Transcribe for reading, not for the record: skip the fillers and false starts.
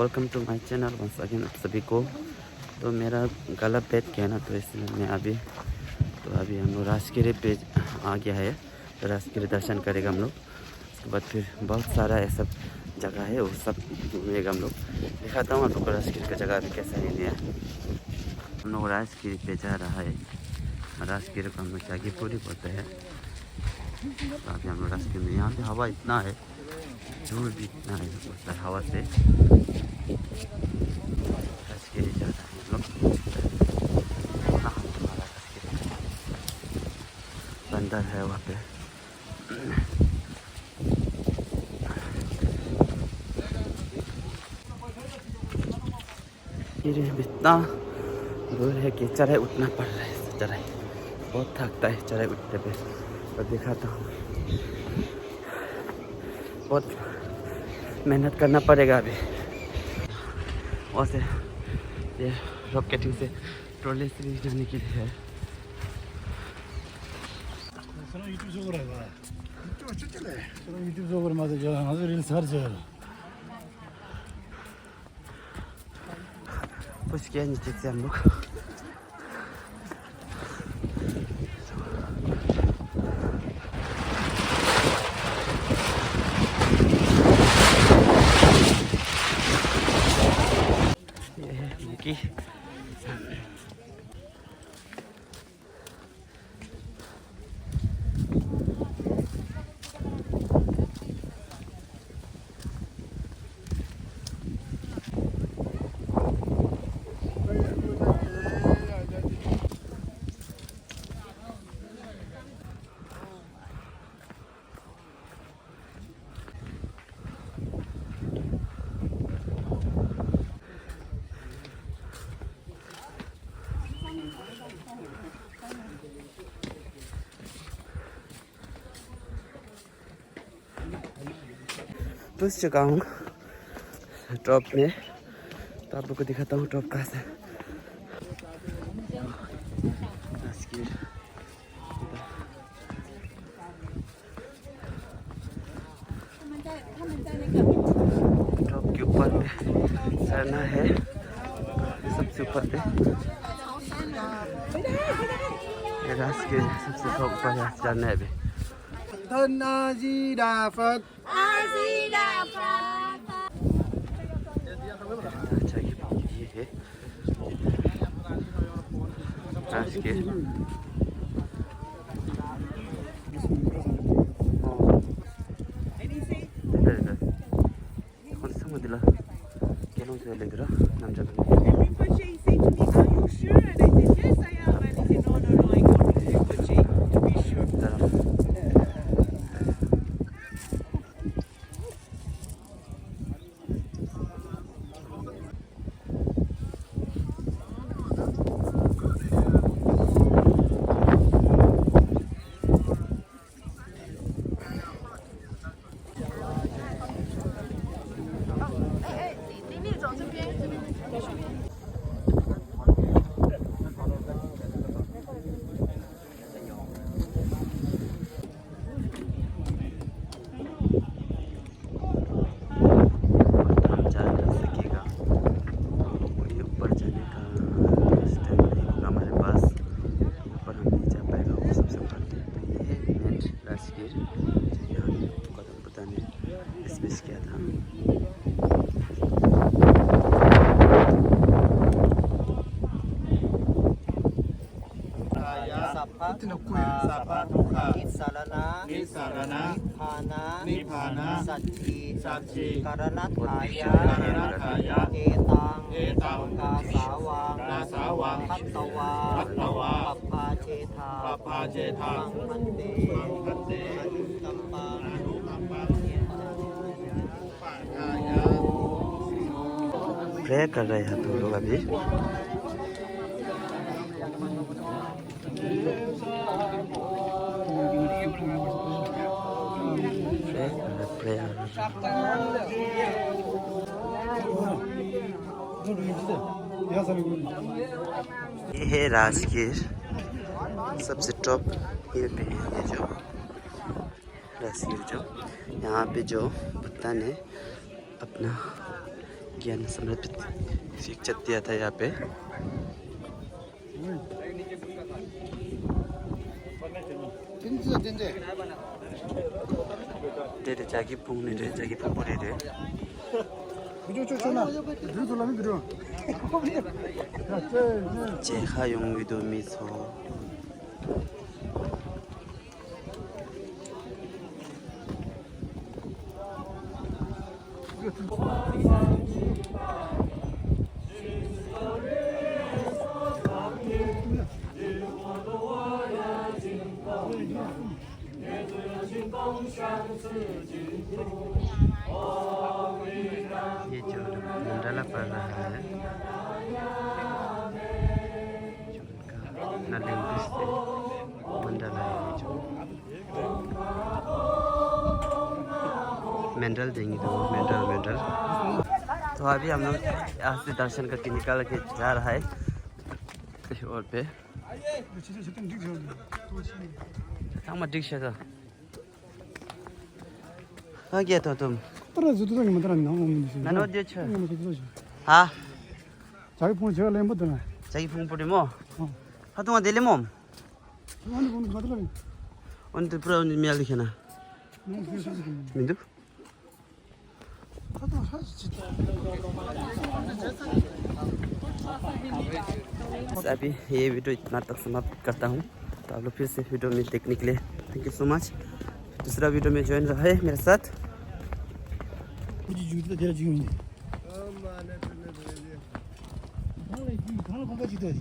Welcome to my channel once again आप सभी को। तो मेरा गला बैठ गया ना, तो इसलिए मैं अभी हम लोग राजगिरी पे आ गया है। तो राजगिरी दर्शन करेगा हम लोग। उसके बाद फिर बहुत सारा ऐसा जगह है, वो सब घूमेगा हम लोग। दिखाता हूँ आपको राजगिरी का जगह अभी कैसा है। हम लोग राजगिरी पे जा रहा है। राजगिरी को हम लोग जागीपुरी बोलते हैं। तो अभी हम लोग राजगिरी में, यहाँ पे हवा इतना है, धूल भी इतना है उस हवा से। राजगिरी जा रहा है हम लोग। बंदर है वहाँ पे। इतना दूर है कि चढ़ाई उठना पड़ रहा है। चढ़ाई बहुत थकता है चढ़ाई उठने पे। तो दिखाता हूँ, बहुत मेहनत करना पड़ेगा अभी। और से ये रॉकेटिंग से ट्रॉली से जाने के लिए है। 유튜브적으로 해봐. 유튜브 찍길래. 저런 유튜브적으로 맞아. 저 나도 릴스 하죠. Пусть я не тянук. Ники. पहुंच चुका हूँ टॉप में। तो आप लोग को दिखाता हूँ टॉप कहाँ से। टॉप के ऊपर पे चढ़ना है, सबसे ऊपर पे। राजगिरी सबसे ऊपर चढ़ना है अभी। thân A Di Đà Phật. ये है राजगिरी। कौन सा मंदिर है? केलों से ले दरा नाम जगह। Sachi Karanataya Etang Kasawang Hattawa Pappacetha Mante pray कर रहे हैं तुम लोग अभी। ये है राजगिर सबसे टॉप हिल पे है। ये जो राजगिर जो यहाँ पे जो भुट्टा ने अपना ज्ञान समर्पित शिक्षा दिया था यहाँ पे। डेरे जागी पुंगने रे जागी पुंगने रे 제가 용기도 미소 ये जो मंडला पड़ रहा है जो उनका लैंग्वेज से मंडला है ये जो मेंडल देंगे तो मेंडल तो अभी हम लोग यहाँ से दर्शन करके निकल के जा रहा है कहीं और पे कहाँ दीक्षा था कहाँ गया था तुम 나는 어디에 쳐? 아 자기 폰을 제가 낸 것도 나. 자기 풍부리 뭐? 하동아 내리 몸 아니 폰 가더라니. 언제 브라운 미알리케나 민두? 가도 사실 진짜. अभी ये वीडियो इतना तक समाप्त करता हूँ तो आप लोग फिर से वीडियो में देखने के लिए थैंक यू सो मच दूसरा वीडियो में ज्वाइन रहे मेरे साथ 우리 주기도 내가 지금 이제. 가나 공부하지 돼.